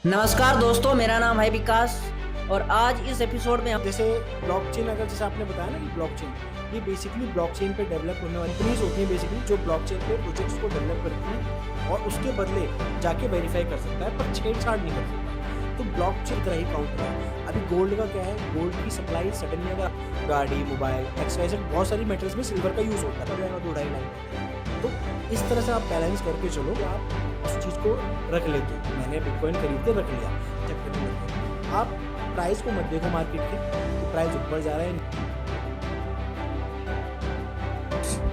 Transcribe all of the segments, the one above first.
नमस्कार दोस्तों, मेरा नाम है विकास और आज इस एपिसोड में हम जैसे ब्लॉकचेन, अगर जैसे आपने बताया ना कि ब्लॉकचेन ये बेसिकली ब्लॉकचेन पे डेवलप होने वाली कंपनीज होती हैं बेसिकली जो ब्लॉकचेन पे प्रोजेक्ट्स को डेवलप करती हैं और उसके बदले जाके वेरीफाई कर सकता है पर छेड़छाड़ नहीं कर सकता। तो ब्लॉकचेन तरह ही काउंट है। अभी गोल्ड का क्या है, गोल्ड की सप्लाई सडनली अगर गाड़ी, मोबाइल, एक्सवाइजेड बहुत सारी मेटल्स में सिल्वर का यूज होता है, तो 2.5 लाख। तो इस तरह से आप बैलेंस करके चलो, आप उस चीज़ को रख लेते हो। मैंने बिटकॉइन खरीद के रख लिया, चक्कर नहीं लगता। आप प्राइस को मत देखो मार्केट के कि प्राइस ऊपर जा रहा है।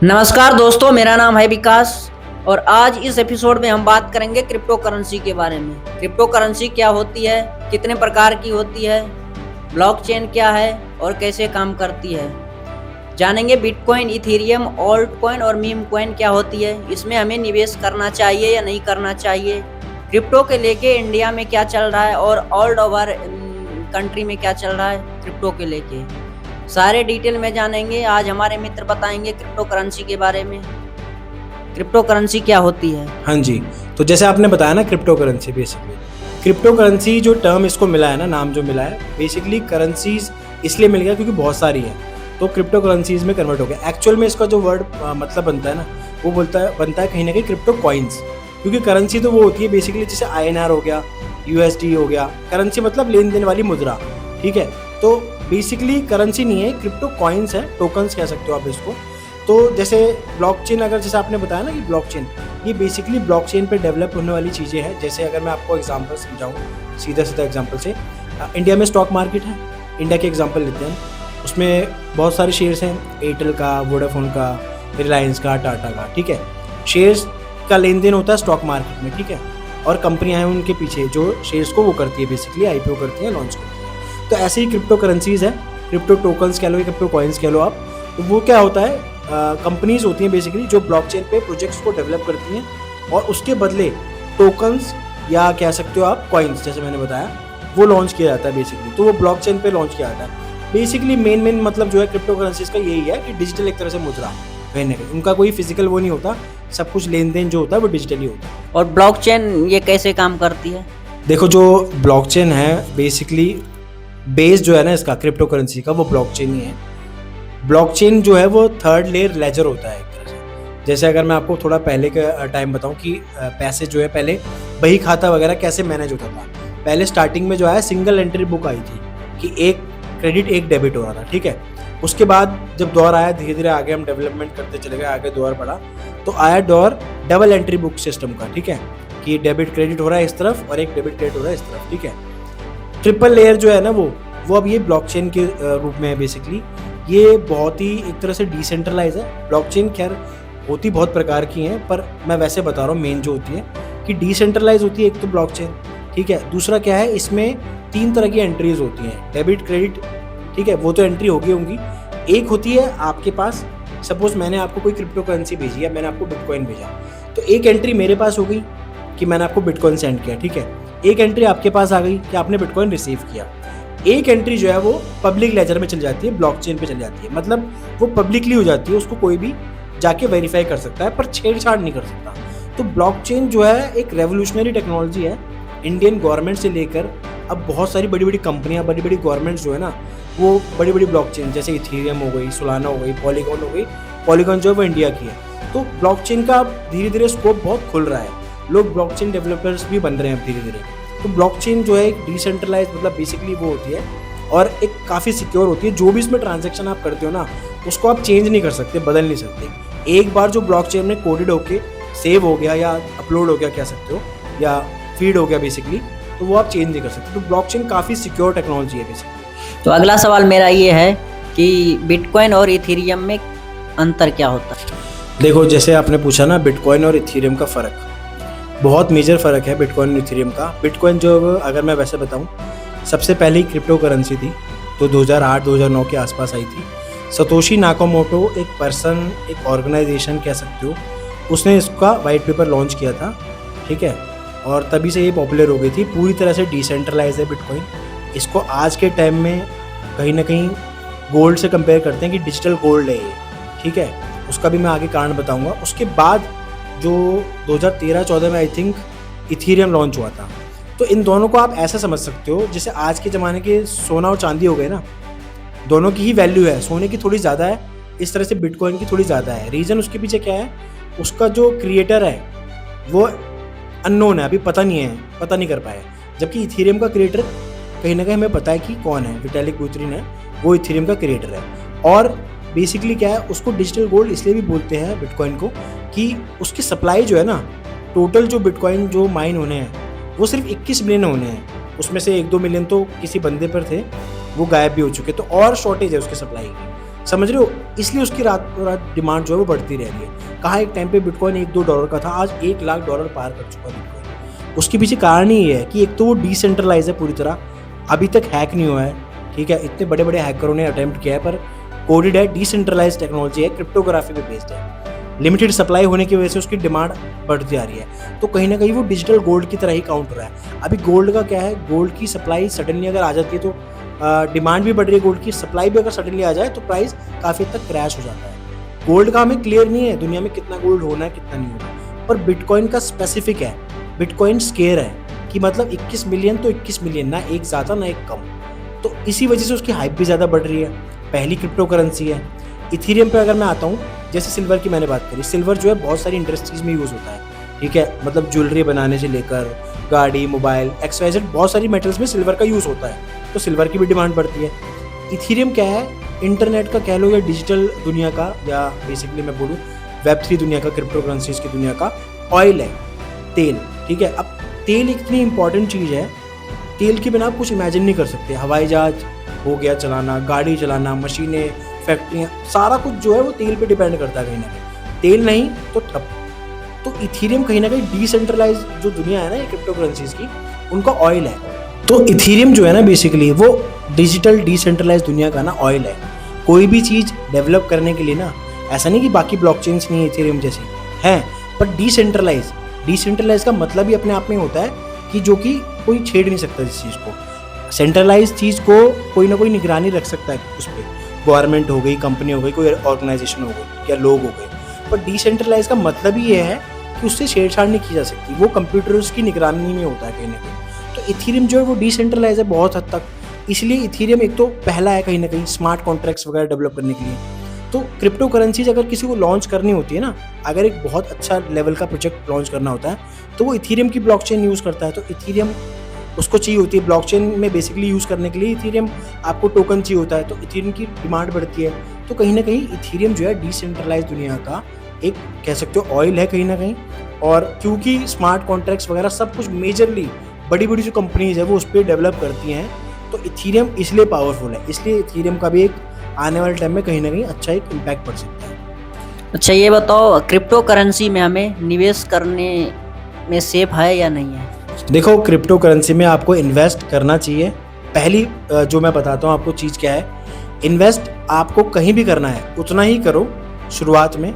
नमस्कार दोस्तों, मेरा नाम है विकास और आज इस एपिसोड में हम बात करेंगे क्रिप्टो करेंसी के बारे में। क्रिप्टो करेंसी क्या होती है, कितने प्रकार की होती है, ब्लॉकचेन क्या है और कैसे काम करती है, जानेंगे। बिटकॉइन, इथेरियम, ऑल्ट कॉइन और मीम कॉइन क्या होती है, इसमें हमें निवेश करना चाहिए या नहीं करना चाहिए, क्रिप्टो के लेके इंडिया में क्या चल रहा है और ऑल ओवर कंट्री में क्या चल रहा है क्रिप्टो के लेके, सारे डिटेल में जानेंगे। आज हमारे मित्र बताएंगे क्रिप्टो करेंसी के बारे में। क्रिप्टो करेंसी क्या होती है? हाँ जी, तो जैसे आपने बताया ना crypto currency, basically crypto currency जो टर्म इसको मिला है ना, नाम जो मिला है, बेसिकली करेंसीज इसलिए मिल गया क्योंकि बहुत सारी है तो क्रिप्टो करेंसीज में कन्वर्ट हो गया। एक्चुअल में इसका जो वर्ड मतलब बनता है ना, वो बनता है कहीं ना कहीं क्रिप्टो कॉइन्स, क्योंकि करेंसी तो वो होती है बेसिकली जैसे INR हो गया, USD हो गया। करेंसी मतलब लेन देन वाली मुद्रा, ठीक है। तो बेसिकली करेंसी नहीं है, क्रिप्टो कॉइन्स है, टोकन्स कह सकते हो आप इसको। तो जैसे ब्लॉकचेन, अगर जैसे आपने बताया ना कि ब्लॉकचेन ये बेसिकली ब्लॉकचेन पे डेवलप होने वाली चीज़ें हैं। जैसे अगर मैं आपको एग्जांपल समझाऊँ, सीधा एग्जांपल से, इंडिया में स्टॉक मार्केट है, इंडिया के एग्जांपल लेते हैं। उसमें बहुत सारे शेयर्स हैं, एयरटेल का, वोडाफोन का, रिलायंस का, टाटा का, ठीक है। शेयर्स का लेन देन होता है स्टॉक मार्केट में, ठीक है। और कंपनियां हैं उनके पीछे जो शेयर्स को वो करती है, बेसिकली IPO करती है, लॉन्च करती है। तो ऐसे ही क्रिप्टो करेंसीज है, क्रिप्टो टोकन्स कह लो या क्रिप्टो कॉइन्स कह लो आप। तो वो क्या होता है, कंपनीज होती हैं बेसिकली जो ब्लॉकचेन पे प्रोजेक्ट्स को डेवलप करती हैं और उसके बदले टोकन्स या कह सकते हो आप कॉइन्स, जैसे मैंने बताया, वो लॉन्च किया जाता है बेसिकली। तो वो ब्लॉकचेन पे लॉन्च किया जाता है। बेसिकली मेन मतलब जो है क्रिप्टो करेंसीज का यही है कि डिजिटल एक तरह से मुद्रा कहीं ना कहीं, उनका कोई फिजिकल वो नहीं होता, सब कुछ लेन देन जो होता है वो डिजिटली होता है। और ब्लॉकचेन ये कैसे काम करती है? देखो, जो ब्लॉकचेन है बेसिकली बेस जो है ना इसका क्रिप्टो करेंसी का, वो ब्लॉकचेन ही है। ब्लॉकचेन जो है वो थर्ड लेयर लेजर होता है एक तरह से। जैसे अगर मैं आपको थोड़ा पहले का टाइम बताऊं कि पैसे जो है पहले बही खाता वगैरह कैसे मैनेज होता था। पहले स्टार्टिंग में जो है सिंगल एंट्री बुक आई थी कि एक क्रेडिट एक डेबिट हो रहा था, ठीक है। उसके बाद जब दौर आया, धीरे धीरे आगे हम डेवलपमेंट करते चले गए, आगे दौर बढ़ा तो आया दौर डबल एंट्री बुक सिस्टम का, ठीक है, कि डेबिट क्रेडिट हो रहा है इस तरफ और एक डेबिट क्रेडिट हो रहा है इस तरफ, ठीक है। ट्रिपल लेयर जो है ना वो अब ये ब्लॉकचेन के रूप में है बेसिकली। ये बहुत ही एक तरह से डिसेंट्रलाइज है। ब्लॉकचेन खैर होती बहुत प्रकार की हैं, पर मैं वैसे बता रहा हूँ मेन जो होती है कि डिसेंट्रलाइज होती है एक तो ब्लॉकचेन, ठीक है। दूसरा क्या है, इसमें 3 तरह की एंट्रीज होती हैं, डेबिट, क्रेडिट, ठीक है, वो तो एंट्री होगी। एक होती है आपके पास, सपोज मैंने आपको कोई क्रिप्टो करेंसी भेजी है, मैंने आपको बिटकॉइन भेजा, तो एक एंट्री मेरे पास हो गई कि मैंने आपको बिटकॉइन सेंड किया, ठीक है। एक एंट्री आपके पास आ गई कि आपने बिटकॉइन रिसीव किया। एक एंट्री जो है वो पब्लिक लेजर में चल जाती है, ब्लॉकचेन पे चल जाती है, मतलब वो पब्लिकली हो जाती है, उसको कोई भी जाके वेरीफाई कर सकता है पर छेड़छाड़ नहीं कर सकता। तो ब्लॉकचेन जो है एक रेवोल्यूशनरी टेक्नोलॉजी है। इंडियन गवर्नमेंट से लेकर अब बहुत सारी बड़ी बड़ी कंपनियां, बड़ी बड़ी गवर्नमेंट्स जो है ना, वो बड़ी बड़ी ब्लॉकचेन जैसे इथेरियम हो गई, सोलाना हो गई, पॉलीगॉन हो गई। पॉलीगॉन जो है वो इंडिया की है। तो ब्लॉकचेन का धीरे धीरे स्कोप बहुत खुल रहा है, लोग ब्लॉकचेन डेवलपर्स भी बन रहे हैं अब धीरे धीरे। तो ब्लॉकचेन जो है एक डिसेंट्रलाइज मतलब बेसिकली वो होती है और एक काफ़ी सिक्योर होती है। जो भी इसमें ट्रांजैक्शन आप करते हो ना, उसको आप चेंज नहीं कर सकते, बदल नहीं सकते। एक बार जो ब्लॉकचेन में कोडेड होके सेव हो गया या अपलोड हो गया कह सकते हो, या फीड हो गया बेसिकली, तो वो आप चेंज नहीं कर सकते। तो ब्लॉकचेन काफ़ी सिक्योर टेक्नोलॉजी है बेसिकली। तो अगला सवाल मेरा ये है कि बिटकॉइन और इथेरियम में अंतर क्या होता है? देखो, जैसे आपने पूछा ना बिटकॉइन और इथेरियम का फ़र्क, बहुत मेजर फ़र्क है बिटकॉइन और इथेरियम का। बिटकॉइन जो अगर मैं वैसे बताऊं, सबसे पहली क्रिप्टो करेंसी थी तो 2008-2009 के आसपास आई थी। सतोशी नाकामोटो एक पर्सन, एक ऑर्गेनाइजेशन कह सकते हो, उसने इसका वाइट पेपर लॉन्च किया था, ठीक है। और तभी से ये पॉपुलर हो गई थी। पूरी तरह से डिसेंट्रलाइज है बिटकॉइन। इसको आज के टाइम में कहीं ना कहीं गोल्ड से कंपेयर करते हैं कि डिजिटल गोल्ड है ये, ठीक है। उसका भी मैं आगे कारण बताऊंगा। उसके बाद जो 2013-14 में आई थिंक इथेरियम लॉन्च हुआ था, तो तो इन दोनों को आप ऐसा समझ सकते हो जैसे आज के ज़माने के सोना और चांदी हो गए ना, दोनों की ही वैल्यू है, सोने की थोड़ी ज़्यादा है, इस तरह से बिटकॉइन की थोड़ी ज़्यादा है। रीज़न उसके पीछे क्या है, उसका जो क्रिएटर है वो अननोन है, अभी पता नहीं कर पाए। जबकि इथेरियम का क्रिएटर कहीं ना कहीं हमें पता है कि कौन है, विटालिक बुटेरिन है, वो इथेरियम का क्रिएटर है। और बेसिकली क्या है, उसको डिजिटल गोल्ड इसलिए भी बोलते हैं बिटकॉइन को कि उसकी सप्लाई जो है ना, टोटल जो बिटकॉइन जो माइन होने हैं वो सिर्फ 21 मिलियन होने हैं। उसमें से 1-2 मिलियन तो किसी बंदे पर थे, वो गायब भी हो चुके, तो और शॉर्टेज है उसकी सप्लाई की, समझ रहे हो। इसलिए उसकी रात डिमांड जो है वो बढ़ती रह रही है। कहाँ एक टाइम पे बिटकॉइन $1-2 का था, आज $1,00,000 पार कर चुका है बिटकॉइन। उसके पीछे कारण ही ये है कि एक तो वो डिसेंट्रलाइज है पूरी तरह, अभी तक हैक नहीं हुआ है, ठीक है। इतने बड़े बड़े हैकरों ने अटेम्प्ट किया है पर कोडेड है, डिसेंट्रलाइज टेक्नोलॉजी है, क्रिप्टोग्राफी पे बेस्ड है। लिमिटेड सप्लाई होने की वजह से उसकी डिमांड बढ़ती आ रही है, तो कहीं ना कहीं वो डिजिटल गोल्ड की तरह ही काउंट हो रहा है। अभी गोल्ड का क्या है, गोल्ड की सप्लाई सडनली अगर आ जाती है तो डिमांड भी बढ़ रही है, गोल्ड की सप्लाई भी अगर सडनली आ जाए तो प्राइस काफ़ी हद तक क्रैश हो जाता है। गोल्ड का हमें क्लियर नहीं है दुनिया में कितना गोल्ड होना है कितना नहीं होना, पर बिटकॉइन का स्पेसिफिक है, बिटकॉइन स्केयर है कि मतलब 21 मिलियन तो 21 मिलियन, ना एक ज़्यादा ना एक कम, तो इसी वजह से उसकी हाइप भी ज़्यादा बढ़ रही है। पहली क्रिप्टो करेंसी है। इथेरियम पे अगर मैं आता हूँ, जैसे सिल्वर की मैंने बात करी, सिल्वर जो है बहुत सारी इंडस्ट्रीज में यूज़ होता है, ठीक है, मतलब ज्वेलरी बनाने से लेकर गाड़ी, मोबाइल, XYZ बहुत सारी मेटल्स में सिल्वर का यूज़ होता है, तो सिल्वर की भी डिमांड बढ़ती है। इथेरियम क्या है, इंटरनेट का कह लो या डिजिटल दुनिया का, या बेसिकली मैं बोलूँ Web3 दुनिया का, क्रिप्टो करेंसीज की दुनिया का ऑयल है, तेल, ठीक है। अब तेल इतनी इंपॉर्टेंट चीज़ है, तेल के बिना आप कुछ इमेजिन नहीं कर सकते। हवाई जहाज हो गया चलाना, गाड़ी चलाना, मशीनें, फैक्ट्रियाँ, सारा कुछ जो है वो तेल पे डिपेंड करता है कहीं ना कहीं, तेल नहीं तो ठप। तो इथेरियम कहीं ना कहीं डिसेंट्रलाइज जो दुनिया है ना ये क्रिप्टो करेंसीज की, उनका ऑयल है। तो इथेरियम जो है ना बेसिकली वो डिजिटल डिसेंट्रलाइज दुनिया का ना ऑयल है। कोई भी चीज़ डेवलप करने के लिए ना, ऐसा नहीं कि बाकी ब्लॉकचेन्स नहीं है इथेरियम जैसी हैं, पर डिसेंट्रलाइज का मतलब ही अपने आप में होता है कि जो कि कोई छेड़ नहीं सकता इस चीज़ को। सेंट्रलाइज चीज़ को कोई ना कोई निगरानी रख सकता है उस पर, गवर्नमेंट हो गई, कंपनी हो गई, कोई ऑर्गेनाइजेशन हो गई या लोग हो गए। पर डिसेंट्रलाइज का मतलब ही ये है कि उससे छेड़छाड़ नहीं की जा सकती, वो कंप्यूटर्स की निगरानी में होता है कहीं ना कहीं। तो इथेरियम जो है वो डिसेंट्रलाइज है बहुत हद तक, इसलिए इथेरियम एक तो पहला है कहीं ना कहीं स्मार्ट कॉन्ट्रैक्ट्स वगैरह डेवलप करने के लिए। तो क्रिप्टो करेंसीज अगर किसी को लॉन्च करनी होती है ना, अगर एक बहुत अच्छा लेवल का प्रोजेक्ट लॉन्च करना होता है तो वो इथेरियम की ब्लॉकचेन यूज़ करता है। तो इथेरियम उसको चाहिए होती है ब्लॉकचेन में बेसिकली यूज़ करने के लिए, इथेरियम आपको टोकन चाहिए होता है, तो इथेरियम की डिमांड बढ़ती है। तो कहीं ना कहीं इथेरियम जो है डिसेंट्रलाइज दुनिया का एक कह सकते हो ऑयल है कहीं ना कहीं। और क्योंकि स्मार्ट कॉन्ट्रैक्ट्स वगैरह सब कुछ मेजरली बड़ी बड़ी जो कंपनीज है वो उस पर डेवलप करती हैं, तो इथेरियम इसलिए पावरफुल है, इसलिए इथेरियम का भी एक आने वाले टाइम में कहीं ना कहीं अच्छा एक इम्पैक्ट पड़ सकता है। अच्छा ये बताओ, क्रिप्टो करेंसी में हमें निवेश करने में सेफ है या नहीं है? देखो, क्रिप्टो करेंसी में आपको इन्वेस्ट करना चाहिए। पहली जो मैं बताता हूँ आपको चीज़ क्या है, इन्वेस्ट आपको कहीं भी करना है उतना ही करो शुरुआत में,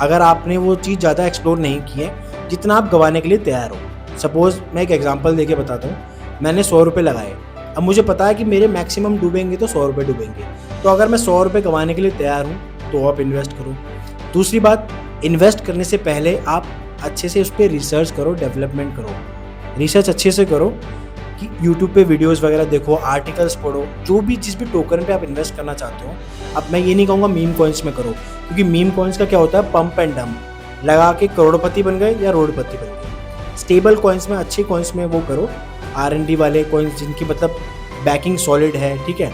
अगर आपने वो चीज़ ज़्यादा एक्सप्लोर नहीं की है जितना आप गंवाने के लिए तैयार हो। सपोज़ मैं एक एग्जांपल देके बताता हूँ, मैंने 100 रुपये लगाए, अब मुझे पता है कि मेरे मैक्सिमम डूबेंगे तो 100 रुपये डूबेंगे, तो अगर मैं 100 रुपये गंवाने के लिए तैयार हूँ तो आप इन्वेस्ट करो। दूसरी बात, इन्वेस्ट करने से पहले आप अच्छे से उस पर रिसर्च करो, डेवलपमेंट करो, रिसर्च अच्छे से करो कि यूट्यूब पे वीडियोस वगैरह देखो, आर्टिकल्स पढ़ो, जो भी जिस भी टोकन पे आप इन्वेस्ट करना चाहते हो। अब मैं ये नहीं कहूँगा मीम कॉइन्स में करो, क्योंकि मीम कॉइन्स का क्या होता है, पंप एंड डंप, लगा के करोड़पति बन गए या रोडपति बन गए। स्टेबल कॉइन्स में, अच्छे कॉइन्स में वो करो, R&D वाले कॉइन्स जिनकी मतलब बैकिंग सॉलिड है, ठीक है।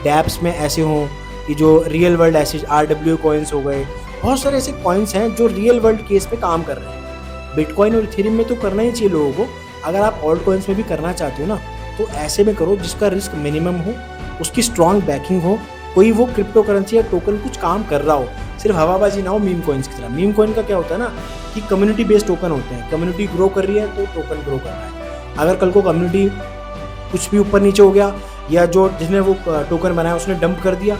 डैप्स में ऐसे हों कि जो real world asset, RW coins हो गए, बहुत सारे ऐसे कॉइन्स हैं जो रियल वर्ल्ड केस पे काम कर रहे हैं। बिटकॉइन और इथेरियम में तो करना ही चाहिए लोगों को, अगर आप ऑल्ट कॉइन्स में भी करना चाहते हो ना तो ऐसे में करो जिसका रिस्क मिनिमम हो, उसकी स्ट्रॉन्ग बैकिंग हो, कोई वो क्रिप्टो करेंसी या टोकन कुछ काम कर रहा हो, सिर्फ हवाबाजी ना हो मीम कॉइन्स की तरह। मीम कॉइन का क्या होता है ना कि कम्युनिटी बेस्ड टोकन होते हैं, कम्युनिटी ग्रो कर रही है तो टोकन ग्रो कर रहा है। अगर कल को कम्युनिटी कुछ भी ऊपर नीचे हो गया या जो जिसने वो टोकन बनाया उसने डंप कर दिया,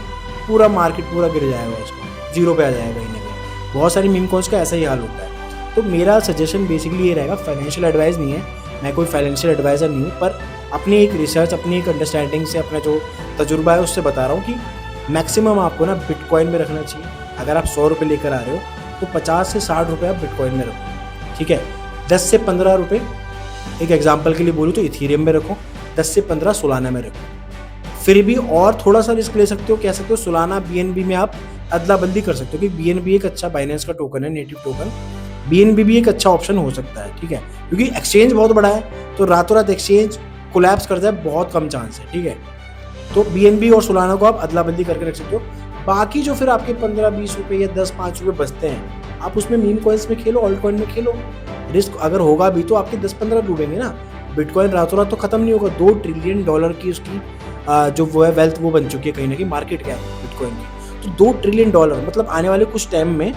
पूरा मार्केट पूरा गिर जाएगा, उसको जीरो पे आ जाएगा कहीं ना कहीं। बहुत सारी मीम कॉइन्स का ऐसा ही हाल होता है। तो मेरा सजेशन बेसिकली ये रहेगा, फाइनेंशियल एडवाइस नहीं है, मैं कोई फाइनेंशियल एडवाइज़र नहीं हूँ, पर अपनी एक रिसर्च, अपनी एक अंडरस्टैंडिंग से, अपना जो तजुर्बा है उससे बता रहा हूँ कि मैक्सिमम आपको ना बिटकॉइन में रखना चाहिए। अगर आप 100 रुपये लेकर आ रहे हो तो 50 से 60 रुपये आप बिटकॉइन में रखो, ठीक है। 10 से 15 रुपये एक एग्जांपल के लिए बोलूँ तो इथीरियम में रखो, 10 से 15 सोलाना में रखो। फिर भी और थोड़ा सा रिस्क ले सकते हो, कह सकते हो सोलाना बीएनबी में आप अदला बदली कर सकते हो, क्योंकि बीएनबी एक अच्छा बाइनेंस का टोकन है, नेटिव टोकन। बीएनबी भी एक अच्छा ऑप्शन हो सकता है, ठीक है, क्योंकि एक्सचेंज बहुत बड़ा है, तो रातों रात एक्सचेंज कोलैप्स कर जाए बहुत कम चांस है, ठीक है। तो बीएनबी और सोलाना को आप अदला बदली करके रख सकते हो। बाकी जो फिर आपके 15-20 रुपए या 10-5 रुपए बचते हैं, आप उसमें मीम कॉइन्स में खेलो, ऑल्ट कॉइन में खेलो। रिस्क अगर होगा भी तो आपके 10-15 डूबेंगे ना। बिटकॉइन रातों रात तो खत्म नहीं होगा। $2 ट्रिलियन की उसकी जो वो है वेल्थ वो बन चुकी है कहीं ना कहीं, मार्केट कैप बिटकॉइन की। तो $2 ट्रिलियन मतलब आने वाले कुछ टाइम में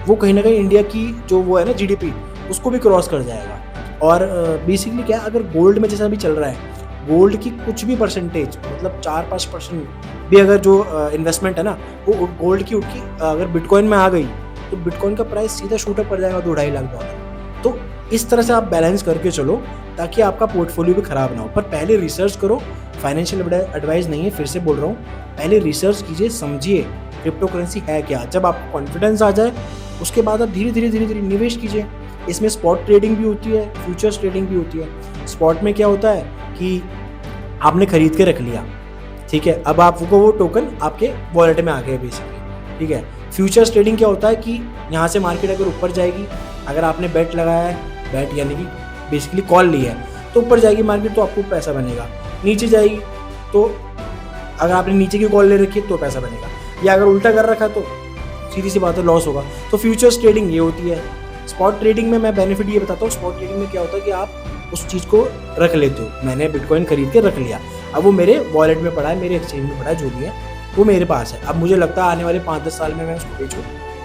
वो कहीं ना कहीं इंडिया की जो वो है ना जीडीपी, उसको भी क्रॉस कर जाएगा। और बेसिकली क्या, अगर गोल्ड में जैसा भी चल रहा है, गोल्ड की कुछ भी परसेंटेज, मतलब 4-5% भी अगर जो इन्वेस्टमेंट है ना वो गोल्ड की उठकी अगर बिटकॉइन में आ गई, तो बिटकॉइन का प्राइस सीधा शूटअप कर जाएगा $2-2.5 लाख। तो इस तरह से आप बैलेंस करके चलो ताकि आपका पोर्टफोलियो भी खराब ना हो। पर पहले रिसर्च करो, फाइनेंशियल एडवाइस नहीं है, फिर से बोल रहा हूँ, पहले रिसर्च कीजिए, समझिए क्रिप्टो करेंसी है क्या। जब आपको कॉन्फिडेंस आ जाए उसके बाद आप धीरे धीरे निवेश कीजिए। इसमें स्पॉट ट्रेडिंग भी होती है, फ्यूचर्स ट्रेडिंग भी होती है। स्पॉट में क्या होता है कि आपने खरीद के रख लिया, ठीक है, अब आपको वो टोकन आपके वॉलेट में आ गए बेसिकली, ठीक है। फ्यूचर्स ट्रेडिंग क्या होता है कि यहाँ से मार्केट अगर ऊपर जाएगी, अगर आपने बेट लगाया है, बेट यानी कि बेसिकली कॉल ली है, तो ऊपर जाएगी मार्केट तो आपको पैसा बनेगा, नीचे जाएगी तो अगर आपने नीचे की कॉल ले रखी है तो पैसा बनेगा, या अगर उल्टा कर रखा तो सीधी सी बात है लॉस होगा। तो फ्यूचर्स ट्रेडिंग ये होती है। स्पॉट ट्रेडिंग में मैं बेनिफिट ये बताता हूँ, स्पॉट ट्रेडिंग में क्या होता है कि आप उस चीज़ को रख लेते हो। मैंने बिटकॉइन खरीद के रख लिया, अब वो मेरे वॉलेट में पड़ा है, मेरे एक्सचेंज में पड़ा है, जो भी है वो मेरे पास है। अब मुझे लगता है आने वाले 5-10 साल में मैं उसको बेचूँ,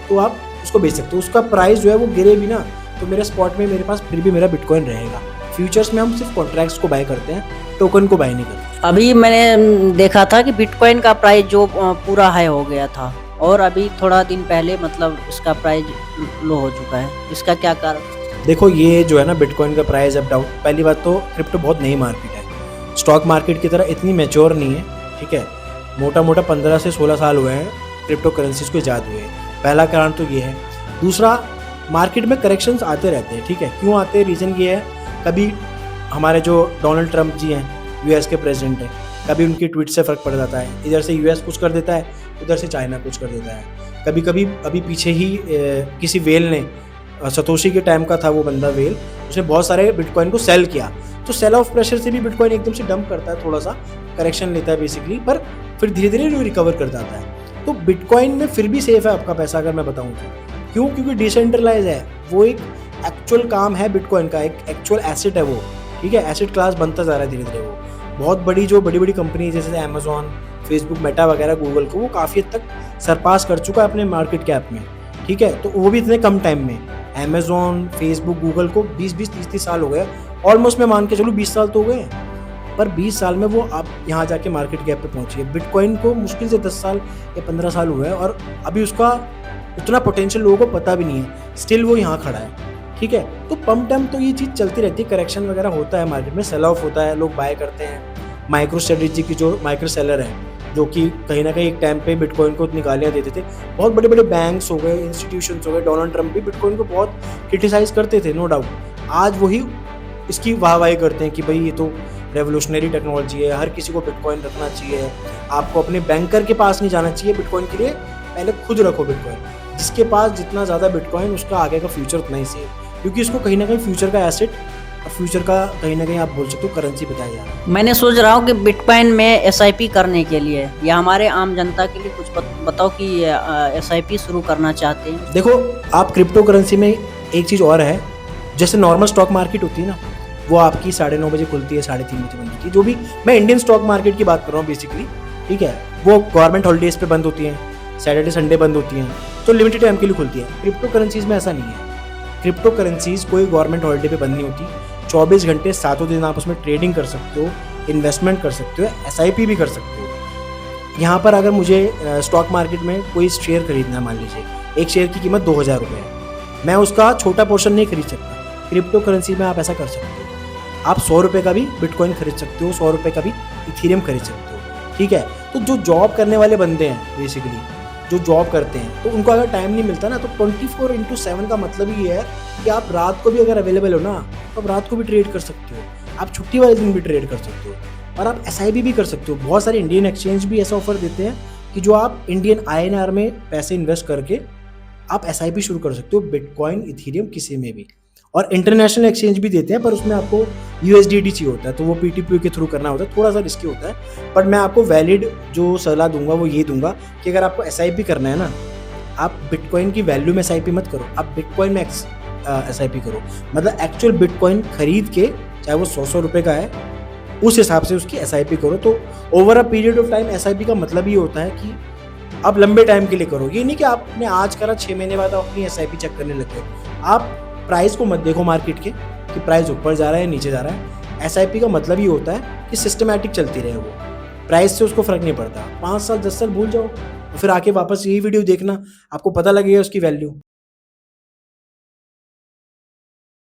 तो आप उसको बेच सकते हो। उसका प्राइस जो है वो गिरे भी ना, तो मेरे स्पॉट में मेरे पास फिर भी मेरा बिटकॉइन रहेगा। फ्यूचर्स में हम सिर्फ कॉन्ट्रैक्ट्स को बाय करते हैं, टोकन को बाय नहीं करते। अभी मैंने देखा था कि बिटकॉइन का प्राइस जो पूरा हाई हो गया था, और अभी थोड़ा दिन पहले मतलब इसका प्राइस लो हो चुका है। इसका क्या कारण? देखो, ये जो है ना बिटकॉइन का प्राइस अप डाउन, पहली बात तो क्रिप्टो बहुत नई मार्केट है, स्टॉक मार्केट की तरह इतनी मैच्योर नहीं है, ठीक है। मोटा 15 से 16 साल हुए हैं क्रिप्टो करेंसीज को ईजाद हुए। पहला कारण तो ये है। दूसरा, मार्केट में करेक्शंस आते रहते हैं, ठीक है। क्यों आते हैं, रीज़न ये है, कभी हमारे जो डोनाल्ड ट्रंप जी हैं, यूएस के प्रेसिडेंट हैं, कभी उनकी ट्वीट से फ़र्क पड़ जाता है, इधर से यूएस कुछ कर देता है, उधर से चाइना कुछ कर देता है। कभी कभी अभी पीछे ही किसी वेल ने, सतोशी के टाइम का था वो बंदा वेल, उसने बहुत सारे बिटकॉइन को सेल किया, तो सेल ऑफ प्रेशर से भी बिटकॉइन एकदम से डंप करता है, थोड़ा सा करेक्शन लेता है बेसिकली, पर फिर धीरे धीरे रिकवर कर जाता है। तो बिटकॉइन में फिर भी सेफ है आपका पैसा, अगर मैं बताऊँ तो। क्यों? क्योंकि डिसेंट्रलाइज है, वो एक एक्चुअल काम है बिटकॉइन का, एक एक्चुअल एसेट है वो, ठीक है। एसेट क्लास बनता जा रहा है धीरे धीरे। वो बहुत बड़ी जो बड़ी कंपनी जैसे अमेजोन, फेसबुक, मेटा वगैरह, गूगल को वो काफ़ी हद तक सरपास कर चुका है अपने मार्केट कैप में, ठीक है। तो वो भी इतने कम टाइम में, अमेजोन, फेसबुक, गूगल को 20-20, 30-30 साल हो गए ऑलमोस्ट, मैं मान के चलूँ 20 साल तो हो गए, पर 20 साल में वो आप यहाँ जाके मार्केट कैप पे पहुँची है। बिटकॉइन को मुश्किल से 10 साल या 15 साल हुए हैं, और अभी उसका उतना पोटेंशियल लोगों को पता भी नहीं है, स्टिल वो यहाँ खड़ा है, ठीक है। तो पम्प डंप तो ये चीज़ चलती रहती है, करेक्शन वगैरह होता है मार्केट में, सेल ऑफ होता है, लोग बाय करते हैं। माइक्रो स्ट्रेटेजी की जो माइक्रो सेलर है, जो कि कहीं ना कहीं एक टाइम पे बिटकॉइन को निकालियाँ देते थे, बहुत बड़े बड़े बैंक्स हो गए, इंस्टीट्यूशंस हो गए, डोनाल्ड ट्रंप भी बिटकॉइन को बहुत क्रिटिसाइज करते थे, नो डाउट। आज वही इसकी वाहवाही करते हैं कि भाई ये तो रेवोल्यूशनरी टेक्नोलॉजी है, हर किसी को बिटकॉइन रखना चाहिए, आपको अपने बैंकर के पास नहीं जाना चाहिए बिटकॉइन के लिए, पहले खुद रखो बिटकॉइन। जिसके पास जितना ज़्यादा बिटकॉइन, उसका आगे का फ्यूचर उतना ही सेफ, क्योंकि उसको कहीं ना कहीं फ्यूचर का एसेट, फ्यूचर का कहीं ना कहीं आप बोल सकते हो करेंसी बताया जा रहा है। मैंने सोच रहा हूँ कि बिटकॉइन में एसआईपी करने के लिए, या हमारे आम जनता के लिए कुछ बताओ कि एसआईपी शुरू करना चाहते हैं। देखो, आप क्रिप्टो करेंसी में एक चीज़ और है, जैसे नॉर्मल स्टॉक मार्केट होती है ना, वो आपकी 9:30 बजे खुलती है, 3:30 बजे बंद होती है, जो भी, मैं इंडियन स्टॉक मार्केट की बात कर रहा हूँ बेसिकली, ठीक है। वो गवर्नमेंट हॉलीडेज पे बंद होती हैं, सैटरडे संडे बंद होती हैं, तो लिमिटेड टाइम के लिए खुलती है। क्रिप्टो करेंसीज में ऐसा नहीं है। क्रिप्टो करेंसीज कोई गवर्नमेंट हॉलीडे पे बंद नहीं होती, 24 घंटे 7 दिन आप उसमें ट्रेडिंग कर सकते हो, इन्वेस्टमेंट कर सकते हो, एसआईपी भी कर सकते हो। यहाँ पर अगर मुझे स्टॉक मार्केट में कोई शेयर खरीदना है, मान लीजिए एक शेयर की कीमत 2000 रुपये है, मैं उसका छोटा पोर्शन नहीं खरीद सकता। क्रिप्टो करेंसी में आप ऐसा कर सकते हो, आप 100 रुपये का भी बिटकॉइन खरीद सकते हो, 100 रुपये का भी इथीरियम खरीद सकते हो, ठीक है। तो जो जॉब करने वाले बंदे हैं बेसिकली, जो जॉब करते हैं, तो उनको अगर टाइम नहीं मिलता ना, तो 24/7 का मतलब ही है कि आप रात को भी अगर अवेलेबल हो ना, तो आप रात को भी ट्रेड कर सकते हो, आप छुट्टी वाले दिन भी ट्रेड कर सकते हो, और आप SIP भी कर सकते हो। बहुत सारे इंडियन एक्सचेंज भी ऐसा ऑफर देते हैं कि जो आप इंडियन INR में पैसे इन्वेस्ट करके आप SIP शुरू कर सकते हो, बिटकॉइन, इथेरियम, किसी में भी। और इंटरनेशनल एक्सचेंज भी देते हैं, पर उसमें आपको USDT चाहिए होता है, तो वो PTP के थ्रू करना होता है, थोड़ा सा रिस्की होता है। बट मैं आपको वैलिड जो सलाह दूंगा वो ये दूंगा कि अगर आपको SIP करना है ना, आप बिटकॉइन की वैल्यू में SIP मत करो, आप बिटकॉइन में SIP करो। मतलब एक्चुअल बिटकॉइन खरीद के, चाहे वो 100 रुपये का है, उस हिसाब से उसकी SIP करो। तो over a period of time SIP का मतलब ये होता है कि आप लंबे टाइम के लिए करो। ये नहीं कि आपने आज करा 6 महीने बाद आप अपनी SIP चेक करने लगे हो। आप प्राइस को मत देखो मार्केट के कि प्राइस ऊपर जा रहा है नीचे जा रहा है। SIP का मतलब ये होता है कि सिस्टमैटिक चलती रहे, वो प्राइस से उसको फर्क नहीं पड़ता। 5 साल 10 साल भूल जाओ, फिर आके वापस यही वीडियो देखना, आपको पता लगेगा उसकी वैल्यू।